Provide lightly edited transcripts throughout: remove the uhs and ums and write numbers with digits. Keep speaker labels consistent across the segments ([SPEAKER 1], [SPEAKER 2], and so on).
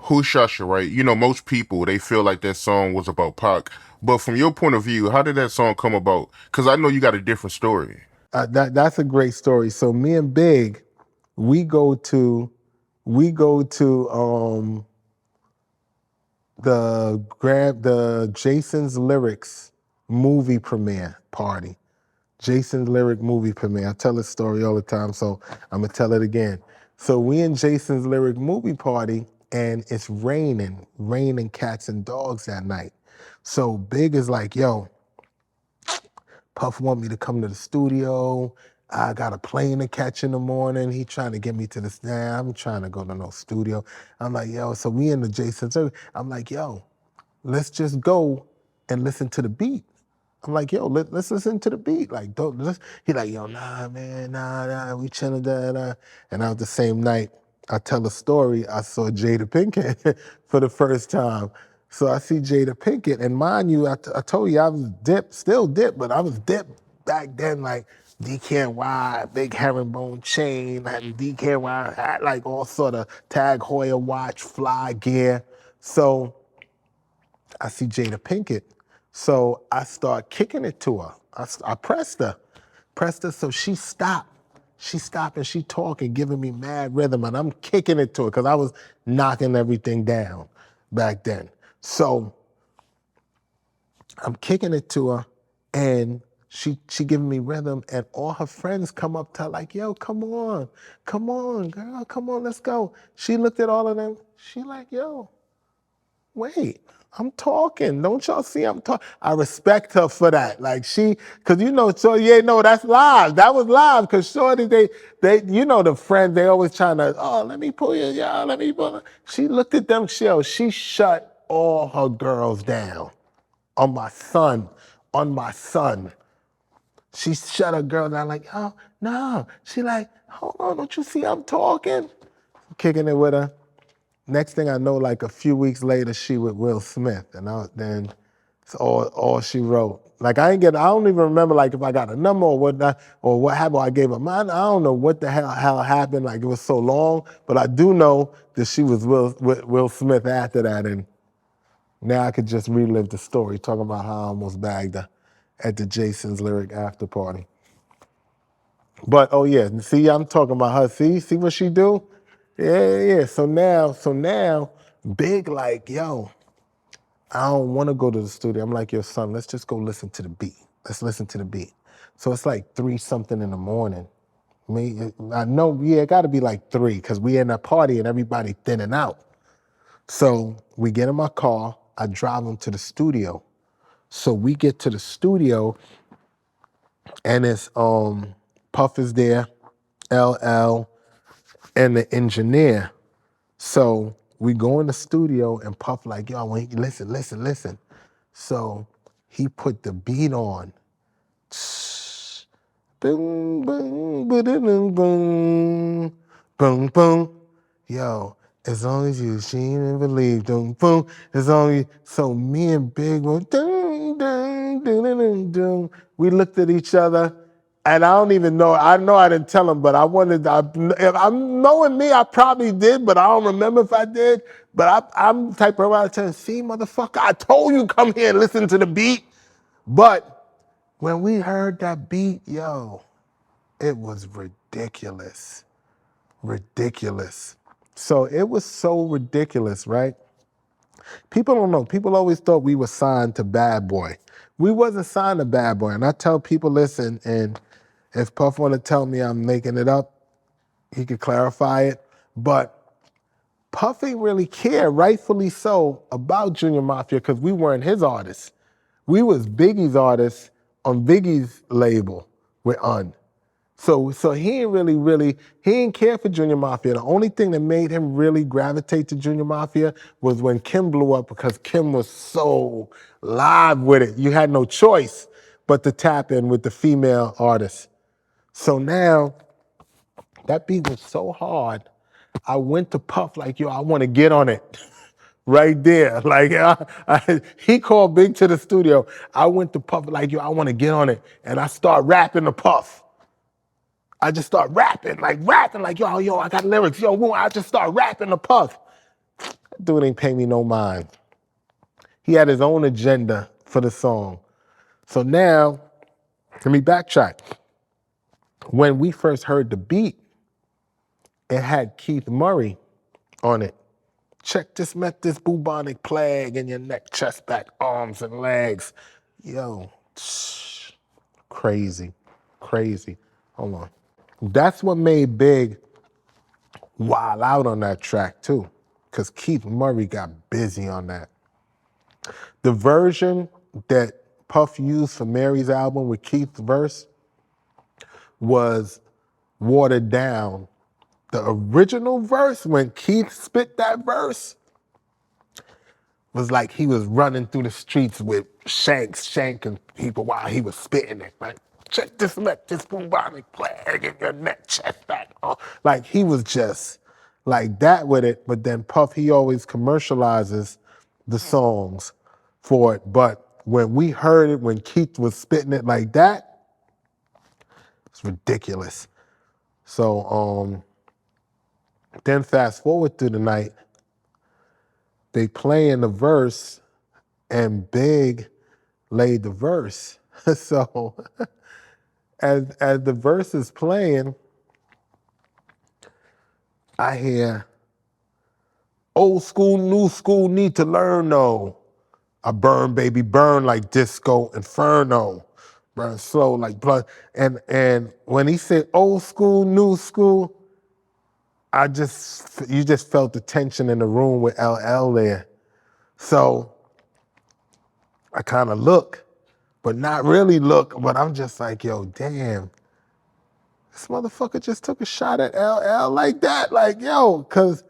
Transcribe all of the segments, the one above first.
[SPEAKER 1] Who Shusha, right? You know, most people, they feel like that song was about Pac. But from your point of view, how did that song come about? Because I know you got a different story.
[SPEAKER 2] That's a great story. So me and Big, we go to we go to the Jason's Lyrics movie premiere party. Jason's Lyric movie premiere. I tell this story all the time, so I'm gonna tell it again. So we in Jason's Lyric movie party, and it's raining cats and dogs that night. So Big is like, yo, Puff want me to come to the studio. I got a plane to catch in the morning. He trying to get me to the stand. I'm trying to go to no studio. I'm like, yo, so we in the Jason's. I'm like, yo, let's just go and listen to the beat. I'm like, yo, let's listen to the beat. Like, don't let's. He like, yo, nah, man, nah, we chilling, da. And out the same night, I tell a story. I saw Jada Pinkett for the first time. So I see Jada Pinkett, and mind you, I told you I was dipped, still dipped, but I was dipped back then, like DKNY, big herringbone chain, like DKNY hat, like all sort of Tag Heuer watch, fly gear. So I see Jada Pinkett. So I start kicking it to her. I pressed her, so she stopped. She stopped and she talking, giving me mad rhythm, and I'm kicking it to her because I was knocking everything down back then. So I'm kicking it to her, and she giving me rhythm, and all her friends come up to her like, yo, come on, girl, come on, let's go. She looked at all of them. She like, yo, wait, I'm talking. Don't y'all see I'm talking? I respect her for that. Like cause you know, so yeah, no, that's live. That was live. Cause shorty, you know, the friends, they always trying to, oh, let me pull you, y'all, let me pull. She looked at them shows. She shut all her girls down on my son, on my son. She shut her girl down like, oh, no. She like, hold on, don't you see I'm talking? Kicking it with her. Next thing I know, like a few weeks later, she with Will Smith, and then it's all she wrote. Like I don't even remember like if I got a number or what happened. I gave her mine. I don't know what the hell happened. Like it was so long, but I do know that she was with Will Smith after that, and now I could just relive the story, talking about how I almost bagged her at the Jason's Lyric after party. But oh yeah, see, I'm talking about her. See what she do? Yeah. So now, Big like, yo, I don't want to go to the studio. I'm like, yo, son, let's just go listen to the beat. Let's listen to the beat. So it's like 3 something in the morning. I know, yeah, it got to be like 3 because we in a party and everybody thinning out. So we get in my car. I drive them to the studio. So we get to the studio and it's Puff is there, LL, and the engineer. So we go in the studio and Puff like, yo, I want you listen. So he put the beat on. Boom, boom, boom, boom, boom, boom. Yo, as long as you see and believe, boom, boom. As long as so me and Big went ding, ding, ding, ding, ding, ding. We looked at each other, and I don't even know. I know I didn't tell him, but I wanted. If I'm knowing me, I probably did, but I don't remember if I did. But I'm the type of person telling, see, motherfucker, I told you come here and listen to the beat. But when we heard that beat, yo, it was ridiculous. Ridiculous. So it was so ridiculous, right? People don't know. People always thought we were signed to Bad Boy. We wasn't signed to Bad Boy. And I tell people, listen, and if Puff want to tell me I'm making it up, he could clarify it. But Puff ain't really care, rightfully so, about Junior Mafia because we weren't his artists. We was Biggie's artists on Biggie's label with Un. So he ain't he ain't care for Junior Mafia. The only thing that made him really gravitate to Junior Mafia was when Kim blew up because Kim was so live with it. You had no choice but to tap in with the female artists. So now, that beat was so hard, I went to Puff like, yo, I want to get on it. Right there. Like, he called Big to the studio. I went to Puff like, yo, I want to get on it. And I start rapping to Puff. I just start rapping, like, yo, I got lyrics. Yo, I just start rapping to Puff. Dude ain't pay me no mind. He had his own agenda for the song. So now, let me backtrack. When we first heard the beat, it had Keith Murray on it. Check this, met this bubonic plague in your neck, chest, back, arms, and legs. Yo, crazy, crazy. Hold on. That's what made Big wild out on that track too, because Keith Murray got busy on that. The version that Puff used for Mary's album with Keith's verse was watered down. The original verse, when Keith spit that verse, was like he was running through the streets with shanks shanking people while he was spitting it. Like, check this, let this bubonic plague in your neck, chest, back. Oh. Like he was just like that with it. But then Puff, he always commercializes the songs for it. But when we heard it, when Keith was spitting it like that, it's ridiculous. So then fast forward through the night, they play in the verse and Big laid the verse. So as the verse is playing, I hear old school, new school need to learn though. I burn, baby, burn like disco inferno. Burn slow like blood. And when he said old school, new school, you just felt the tension in the room with LL there. So I kind of look, but not really look, but I'm just like, yo, damn. This motherfucker just took a shot at LL like that. Like, yo, because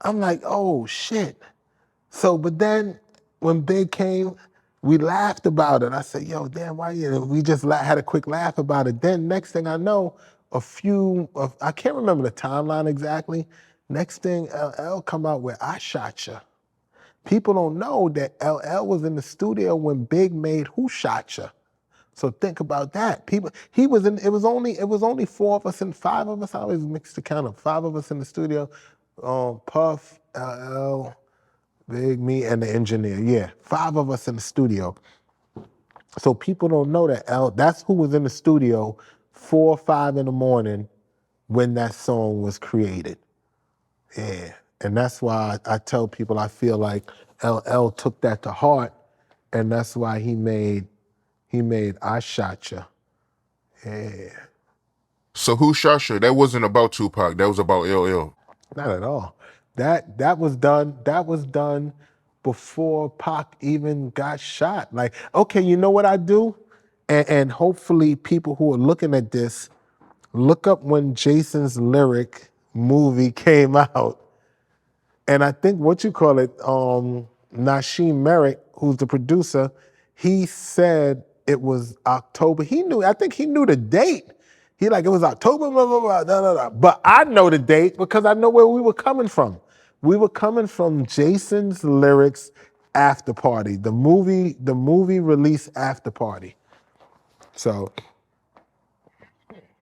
[SPEAKER 2] I'm like, oh, shit. So, but then when Big came, we laughed about it. I said, yo, damn, why you? We just had a quick laugh about it. Then next thing I know, I can't remember the timeline exactly. Next thing, LL come out with I Shot Ya. People don't know that LL was in the studio when Big made Who Shot Ya. So think about that. He was in. It was only four of us and five of us. I always mix the count up. Five of us in the studio. Puff, LL, Big, me, and the engineer. Yeah, five of us in the studio. So people don't know that that's who was in the studio 4 or 5 in the morning when that song was created. Yeah, and that's why I tell people I feel like LL took that to heart, and that's why he made I Shot Ya. Yeah.
[SPEAKER 1] So who shot you? That wasn't about Tupac. That was about LL.
[SPEAKER 2] Not at all. That was done. That was done before Pac even got shot. Like, okay, you know what I do? And hopefully people who are looking at this, look up when Jason's Lyric movie came out. And I think Nasheem Merrick, who's the producer, he said it was October. I think he knew the date. He like, it was October, blah, blah, blah, blah, blah, blah. But I know the date because I know where we were coming from. We were coming from Jason's Lyrics after party, the movie release after party. So